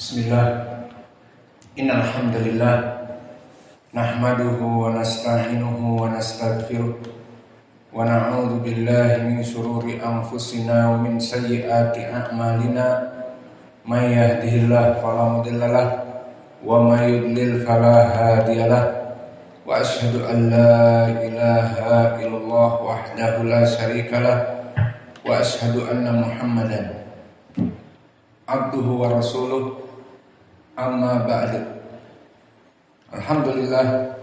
Bismillah. Innal hamdalillah nahmaduhu wa nasta'inuhu wa nastaghfiruh wa na'udzu billahi min shururi anfusina wa min sayyiati a'malina. May yahdihillahu fala mudilla lahu wa may yudlil fala hadiyalah. Wa asyhadu an la ilaha illallah wahdahu la syarikalah wa asyhadu anna Muhammadan abduhu wa rasuluh. Amma ba'du. Alhamdulillah,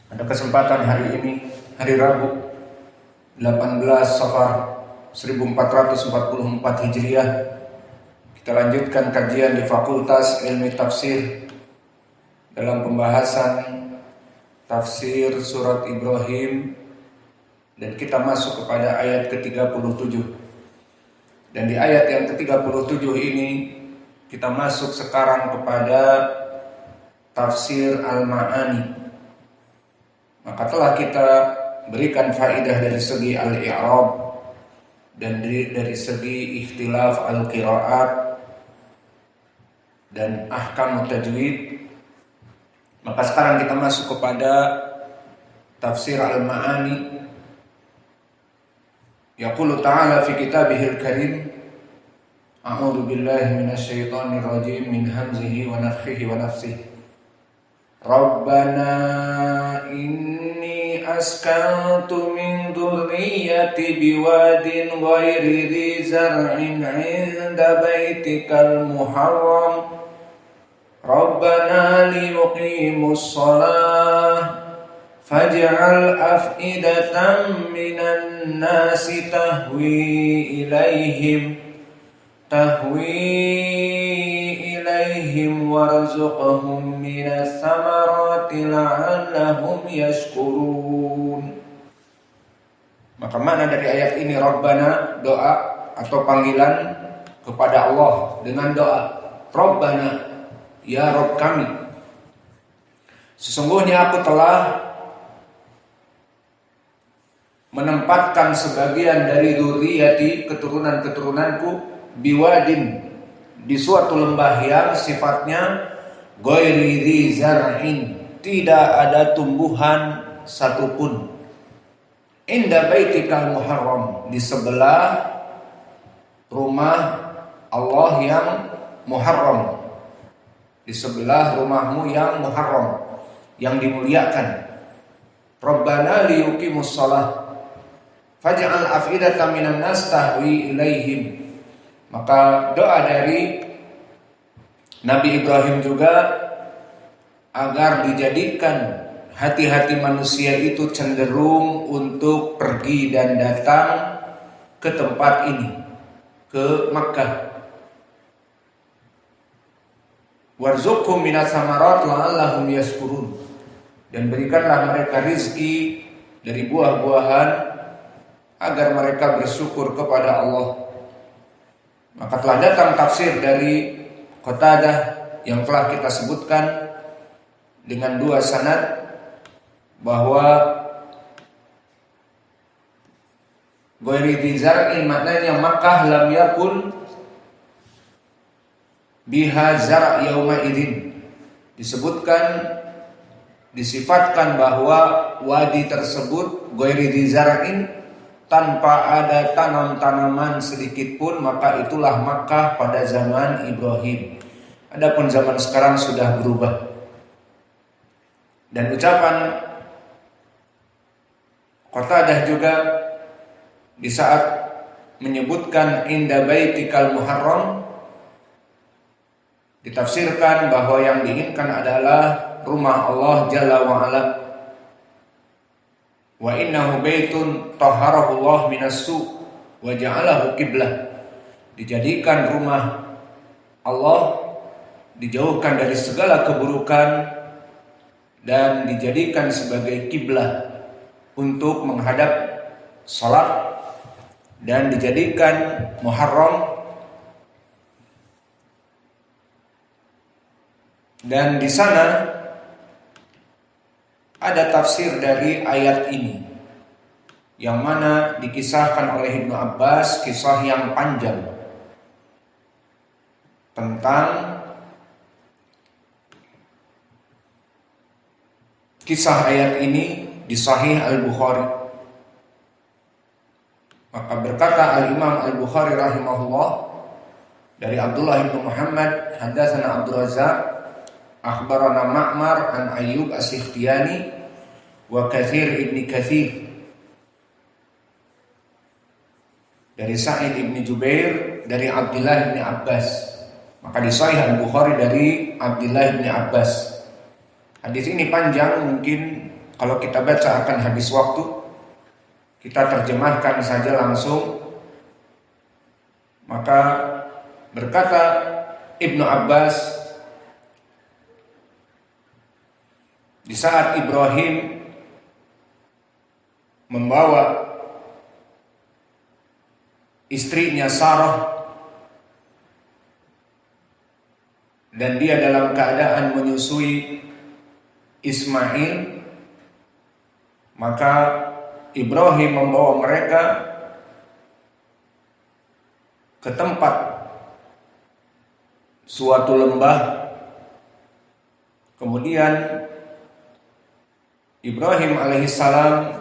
pada kesempatan hari ini, hari Rabu 18 Safar 1444 Hijriah, kita lanjutkan kajian di Fakultas Ilmu Tafsir dalam pembahasan tafsir surat Ibrahim, dan kita masuk kepada ayat ke-37. Dan di ayat yang ke-37 ini kita masuk sekarang kepada tafsir Al-Ma'ani. Maka telah kita berikan faedah dari segi al-i'rab dan dari segi ikhtilaf al-qiraat dan ahkam tajwid. Maka sekarang kita masuk kepada tafsir Al-Ma'ani. Yaqulu ta'ala fi kitabihil karim, a'udzu billahi minasyaitonir rajim min hamzihi wa nafthihi wa nafsihi. Rabbana inni askantu min dhurriyyati biwadin ghairi dhi zar'in 'inda baitikal muharram. Rabbana liyuqimus shalah faj'al af'idatan minan nasi tahwi ilaihim warzuqhum minas samarati la'allahum yashkurun. Maka makna dari ayat ini, Rabbana, doa atau panggilan kepada Allah dengan doa. Rabbana, ya Rabb kami, sesungguhnya aku telah menempatkan sebagian dari dzurriyyati, keturunan-keturunanku, biwadin, di suatu lembah yang sifatnya ghairi dzi zar'in, tidak ada tumbuhan satupun, inda baitikal muharram, di sebelah rumah Allah yang muharram, di sebelah rumahmu yang muharram, yang dimuliakan. Rabbana liyuqimus shalah faj'al af'idatan minan nas tahwi ilaihim. Maka doa dari Nabi Ibrahim juga agar dijadikan hati-hati manusia itu cenderung untuk pergi dan datang ke tempat ini, ke Makkah. Warzuqhum minas samarat la'allahum yashkurun, dan berikanlah mereka rizki dari buah-buahan agar mereka bersyukur kepada Allah. Maka telah datang tafsir dari Qatadah yang telah kita sebutkan dengan dua sanad, bahwa ghairi dzi zar'in maknanya Makkah lam yakun biha zar' yauma idzin. Disifatkan bahwa wadi tersebut ghairi dzi zar'in, tanpa ada tanam-tanaman sedikit pun, maka itulah Makkah pada zaman Ibrahim. Adapun zaman sekarang sudah berubah. Dan ucapan Qatadah juga di saat menyebutkan inda baitikal muharram, ditafsirkan bahwa yang diinginkan adalah rumah Allah Jalla wa'ala. Wa innahu baitun tahharahu Allah minas su' wa ja'alahu qiblah. Dijadikan rumah Allah, dijauhkan dari segala keburukan, dan dijadikan sebagai kiblah untuk menghadap salat, dan dijadikan muharram. Dan di sana ada tafsir dari ayat ini, yang mana dikisahkan oleh Ibnu Abbas, kisah yang panjang. tentang kisah ayat ini di Sahih Al-Bukhari. Maka berkata Al-Imam Al-Bukhari rahimahullah dari Abdullah bin Muhammad, hadatsana Abdul Razzaq, akhbarana Ma'mar an Ayyub As-Sikhtiyani wa Katsir ibn Katsir dari Sa'id ibn Jubair dari Abdullah bin Abbas. Maka di Sahih Al-Bukhari dari Abdullah bin Abbas. Hadis ini panjang, mungkin kalau kita baca akan habis waktu. Kita terjemahkan saja langsung. Maka berkata Ibnu Abbas, di saat Ibrahim membawa istrinya Sarah dan dia dalam keadaan menyusui Ismail, maka Ibrahim membawa mereka ke tempat suatu lembah. Kemudian Ibrahim alaihissalam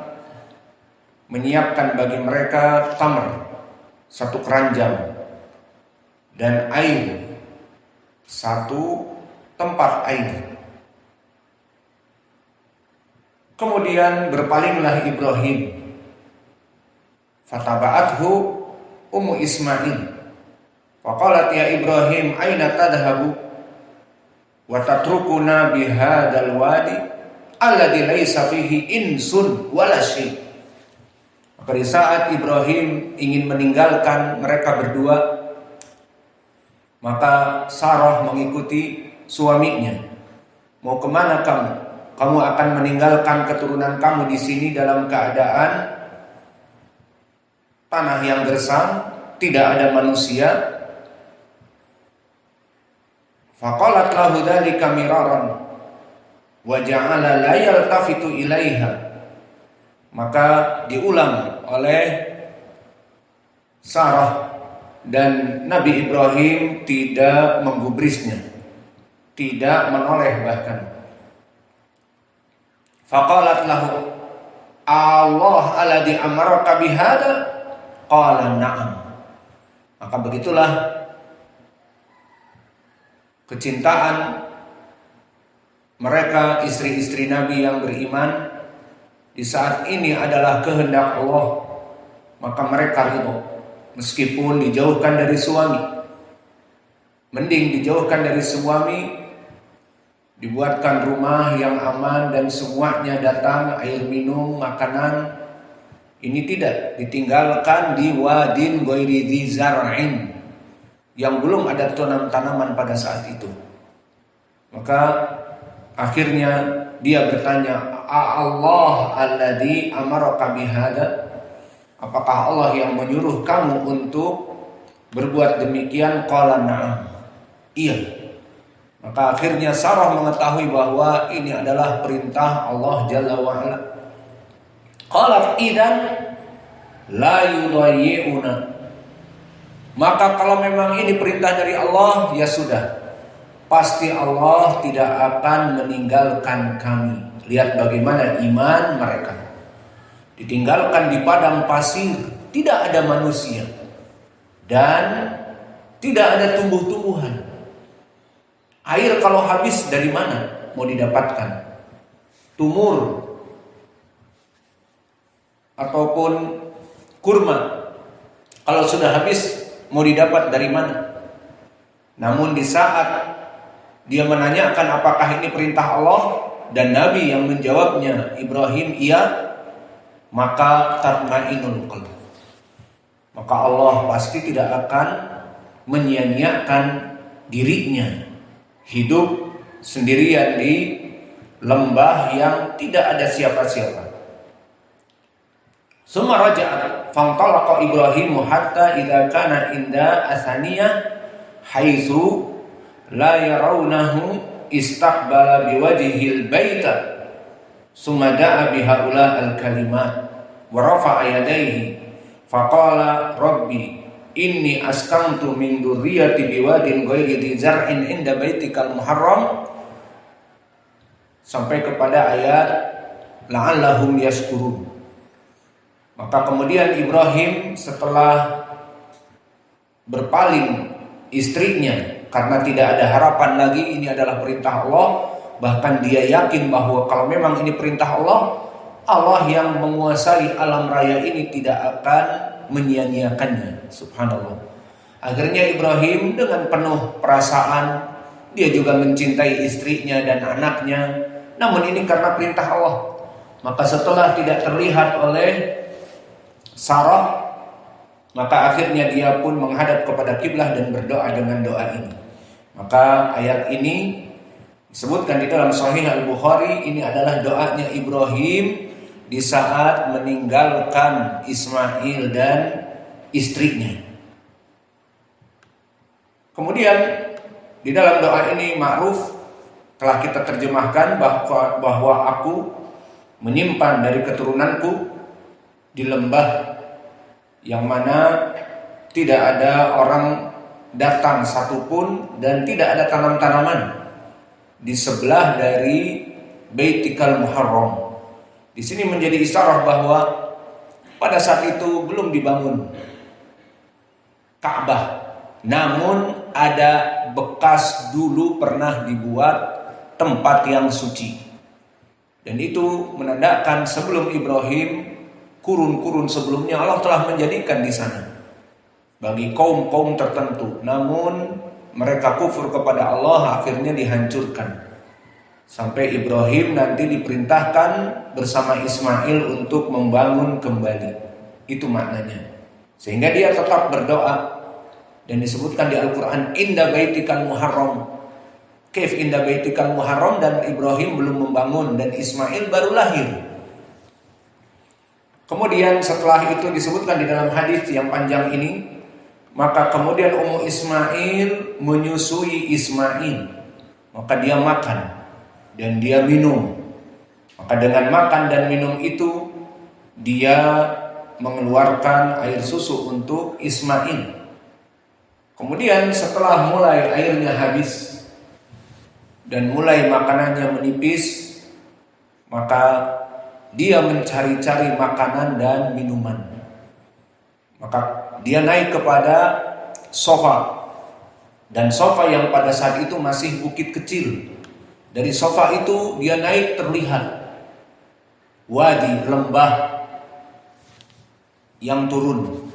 menyiapkan bagi mereka tamr, satu keranjang, dan air, satu tempat air. Kemudian berpalinglah Ibrahim, fataba'athu Ummu Ismail, faqalat ya Ibrahim aina tadhhabu wa tatrukuna bihadzal wadi alladhi laysa fihi insun wala syai'. Maka di saat Ibrahim ingin meninggalkan mereka berdua, maka Sarah mengikuti suaminya. Mau kemana kamu? Kamu akan meninggalkan keturunan kamu di sini dalam keadaan tanah yang gersang, tidak ada manusia. Faqalat lahu dzalika miraran wa ja'ala la yaltafitu ilaiha. Maka diulang oleh Sarah, dan Nabi Ibrahim tidak menggubrisnya, tidak menoleh bahkan. Faqalat lahu Allah alladhi amaraka bihada, qala na'am. Maka begitulah kecintaan mereka istri-istri Nabi yang beriman. Di saat ini adalah kehendak Allah, maka mereka ridho meskipun dijauhkan dari suami. Mending dijauhkan dari suami, dibuatkan rumah yang aman dan semuanya datang, air minum, makanan. Ini tidak ditinggalkan di wadin ghairi dzi zar'in, yang belum ada tanaman pada saat itu. Maka akhirnya dia bertanya, Allah alladzi amaraka bihada, apakah Allah yang menyuruh kamu untuk berbuat demikian? Qala na'am, iya. Maka akhirnya Sarah mengetahui bahwa ini adalah perintah Allah Jalla wa'ala. Qalat idan la yudayyi'una. Maka kalau memang ini perintah dari Allah, ya sudah, pasti Allah tidak akan meninggalkan kami. Lihat bagaimana iman mereka. Ditinggalkan di padang pasir, tidak ada manusia dan tidak ada tumbuh-tumbuhan. Air kalau habis dari mana mau didapatkan? Tumur ataupun kurma kalau sudah habis mau didapat dari mana? Namun di saat dia menanyakan apakah ini perintah Allah dan Nabi yang menjawabnya Ibrahim iya, maka tatmainul qalb. Maka Allah pasti tidak akan menyia-nyiakan dirinya hidup sendirian di lembah yang tidak ada siapa-siapa. Summa raja'a fantalaqa Ibrahim hatta idza kana inda asaniyah haitsu la yarawnahu istaqbala biwajhil baita summa da'a bihaula al-kalimat wa rafa'a yadayhi faqala rabbi inni askantu min dzurriyyati biwadin ghairi dzi zar'in inda baitikal muharram sampai kepada ayat la'allahum yashkurun. Maka kemudian Ibrahim setelah berpaling istrinya karena tidak ada harapan lagi, ini adalah perintah Allah, bahkan dia yakin bahwa kalau memang ini perintah Allah, Allah yang menguasai alam raya ini tidak akan menyia-nyiakannya. Subhanallah. Akhirnya Ibrahim dengan penuh perasaan, dia juga mencintai istrinya dan anaknya, namun ini karena perintah Allah. Maka setelah tidak terlihat oleh Sarah, maka akhirnya dia pun menghadap kepada kiblah dan berdoa dengan doa ini. Maka ayat ini disebutkan di dalam Sahih Al-Bukhari, ini adalah doanya Ibrahim di saat meninggalkan Ismail dan istrinya. Kemudian di dalam doa ini ma'ruf telah kita terjemahkan bahwa aku menyimpan dari keturunanku di lembah yang mana tidak ada orang datang satupun dan tidak ada tanam-tanaman di sebelah dari Baitikal Muharram. Di sini menjadi isyarat bahwa pada saat itu belum dibangun Ka'bah, namun ada bekas dulu pernah dibuat tempat yang suci. Dan itu menandakan sebelum Ibrahim, kurun-kurun sebelumnya Allah telah menjadikan di sana bagi kaum-kaum tertentu. Namun mereka kufur kepada Allah, akhirnya dihancurkan. Sampai Ibrahim nanti diperintahkan bersama Ismail untuk membangun kembali. Itu maknanya. Sehingga dia tetap berdoa. Dan disebutkan di Al-Quran, inda baitikal muharram. Kaif inda baitikal muharram, dan Ibrahim belum membangun dan Ismail baru lahir. Kemudian setelah itu disebutkan di dalam hadis yang panjang ini, maka kemudian Ummu Ismail menyusui Ismail. Maka dia makan dan dia minum. Maka dengan makan dan minum itu dia mengeluarkan air susu untuk Ismail. Kemudian setelah mulai airnya habis dan mulai makanannya menipis, maka dia mencari-cari makanan dan minuman. Maka dia naik kepada sofa, dan sofa yang pada saat itu masih bukit kecil. Dari sofa itu dia naik, terlihat wadi, lembah yang turun.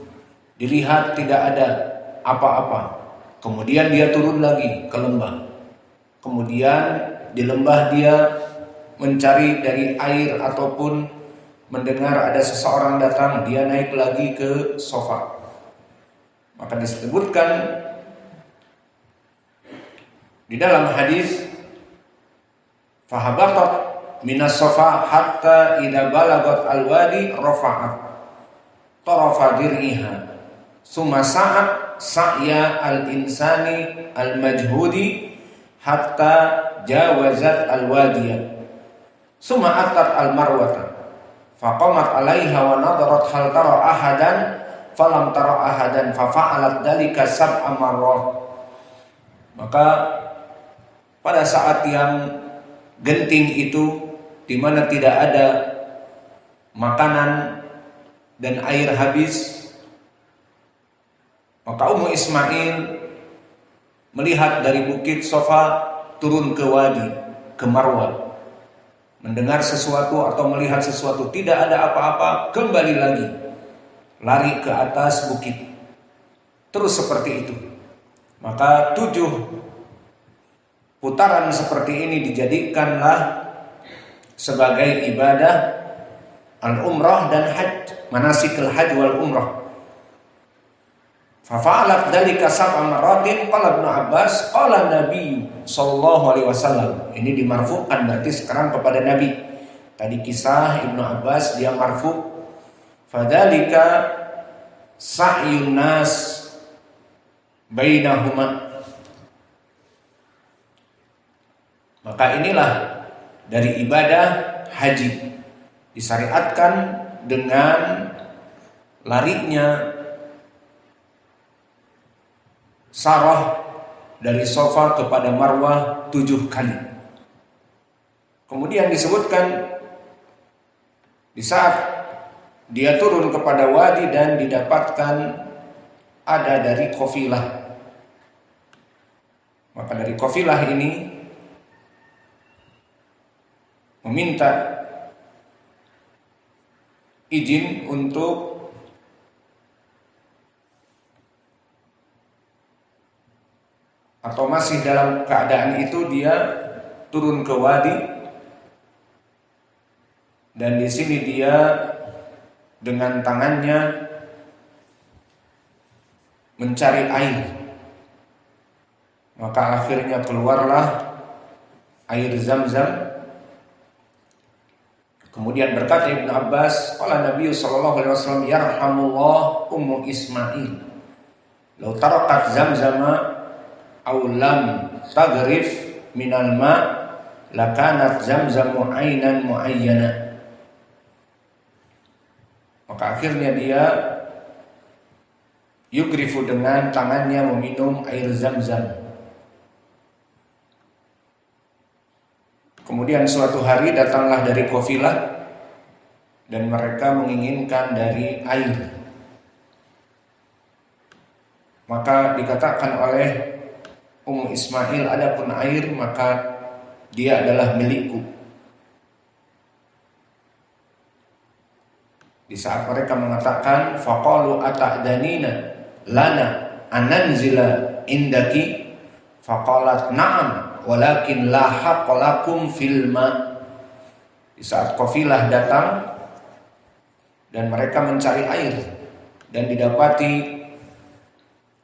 Dilihat tidak ada apa-apa. Kemudian dia turun lagi ke lembah. Kemudian di lembah dia mencari dari air ataupun mendengar ada seseorang datang, dia naik lagi ke sofa. Maka disebutkan di dalam hadis, fahabatat minas sofa hatta idza balagat alwadi rafa'at tarafa dir'iha summa sa'at sa'ya al-insani al-majhudi hatta jawazat al-wadiyah summa atat al-marwata faqamat 'alaiha wa nadarat hal tara ahadan falam tara ahadan fa fa'alat dalika sab'a marrat. Maka pada saat yang genting itu, di mana tidak ada makanan dan air habis, maka Ummu Ismail melihat dari bukit Sofa turun ke wadi, ke Marwah, mendengar sesuatu atau melihat sesuatu, tidak ada apa-apa, kembali lagi, lari ke atas bukit, terus seperti itu. Maka 7 putaran seperti ini dijadikanlah sebagai ibadah al-umrah dan hajj, manasikul hajj wal umrah. Fa fa'alat dzalika sab'a marratin, qala Ibnu Abbas qala Nabi sallallahu alaihi wasallam. Ini dimarfu'kan, berarti sekarang kepada Nabi. Tadi kisah Ibnu Abbas dia marfu'. Fadzalika sa'yun nas bainahuma. Maka inilah dari ibadah haji, disyariatkan dengan larinya Sarah dari Safa kepada Marwah 7 kali. Kemudian disebutkan di saat dia turun kepada wadi dan didapatkan ada dari kafilah. Maka dari kafilah ini meminta izin untuk atau masih dalam keadaan itu dia turun ke wadi, dan di sini dia dengan tangannya mencari air. Maka akhirnya keluarlah air Zam-Zam. Kemudian berkata Ibnu Abbas, qala Nabi sallallahu alaihi wasallam, yarhamullah Ummu Ismail law tarakat Zamzama aw lam taghrif minal ma lakanat Zamzamu ainan muayyana. Maka akhirnya dia yugrifu dengan tangannya meminum air Zam-Zam. Kemudian suatu hari datanglah dari kafilah dan mereka menginginkan dari air. Maka dikatakan oleh Ummu Ismail, adapun air maka dia adalah milikku. Di saat mereka mengatakan faqalu ata'danina lana ananzila indaki, faqalat na'am walakin la haqqalakum fil ma. Di saat kafilah datang dan mereka mencari air dan didapati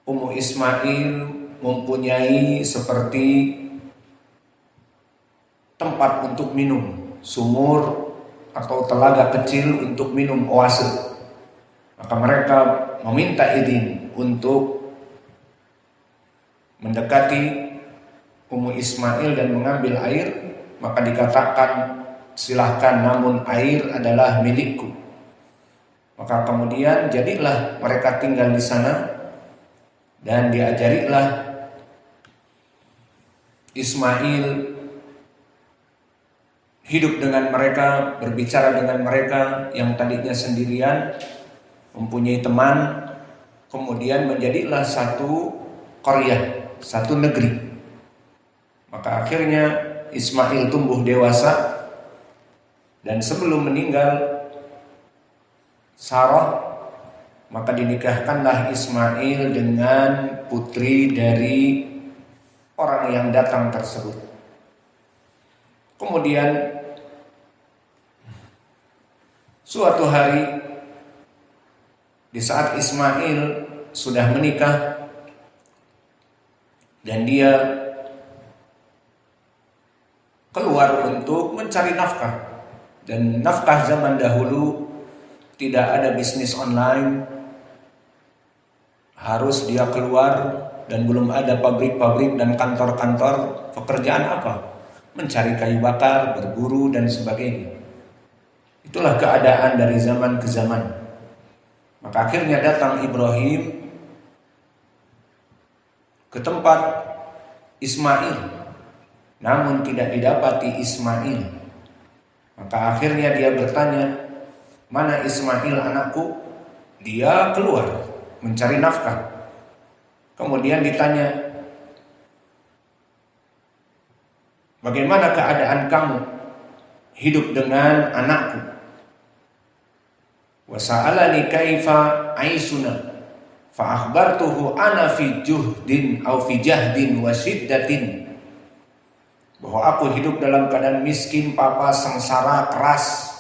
Ummu Ismail mempunyai seperti tempat untuk minum, sumur atau telaga kecil untuk minum oase. Maka mereka meminta izin untuk mendekati Ummu Ismail dan mengambil air. Maka dikatakan silahkan, namun air adalah milikku. Maka kemudian jadilah mereka tinggal di sana dan diajarilah Ismail hidup dengan mereka, berbicara dengan mereka yang tadinya sendirian, mempunyai teman, kemudian menjadilah satu qaryah, satu negeri. Maka akhirnya Ismail tumbuh dewasa, dan sebelum meninggal Sarah, maka dinikahkanlah Ismail dengan putri dari orang yang datang tersebut. Kemudian suatu hari di saat Ismail sudah menikah dan dia keluar untuk mencari nafkah, dan nafkah zaman dahulu tidak ada bisnis online, harus dia keluar, dan belum ada pabrik-pabrik dan kantor-kantor. Pekerjaan apa? Mencari kayu bakar, berburu dan sebagainya. Itulah keadaan dari zaman ke zaman. Maka akhirnya datang Ibrahim ke tempat Ismail, namun tidak didapati Ismail. Maka akhirnya dia bertanya, mana Ismail anakku? Dia keluar mencari nafkah. Kemudian ditanya, bagaimana keadaan kamu hidup dengan anakku? Wa sa'alani kaifa aisuna fa akhbartuhu ana fi juhdin aw fi jahdin wa shiddatin, bahwa aku hidup dalam keadaan miskin, papa, sengsara, keras.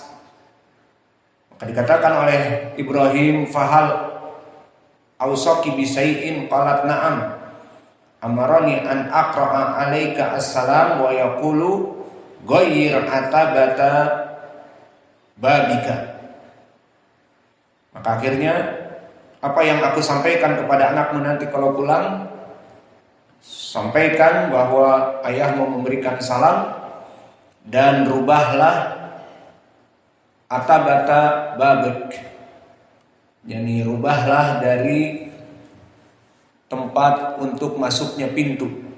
Maka dikatakan oleh Ibrahim, fahal awsaki bisai'in, qalat na'am amarani an aqra'a alaika assalam wa yaqulu ghayyir atabata babika. Maka akhirnya apa yang aku sampaikan kepada anakmu nanti kalau pulang, sampaikan bahwa ayahmu memberikan salam, dan rubahlah atabata babik, yani rubahlah dari tempat untuk masuknya pintu.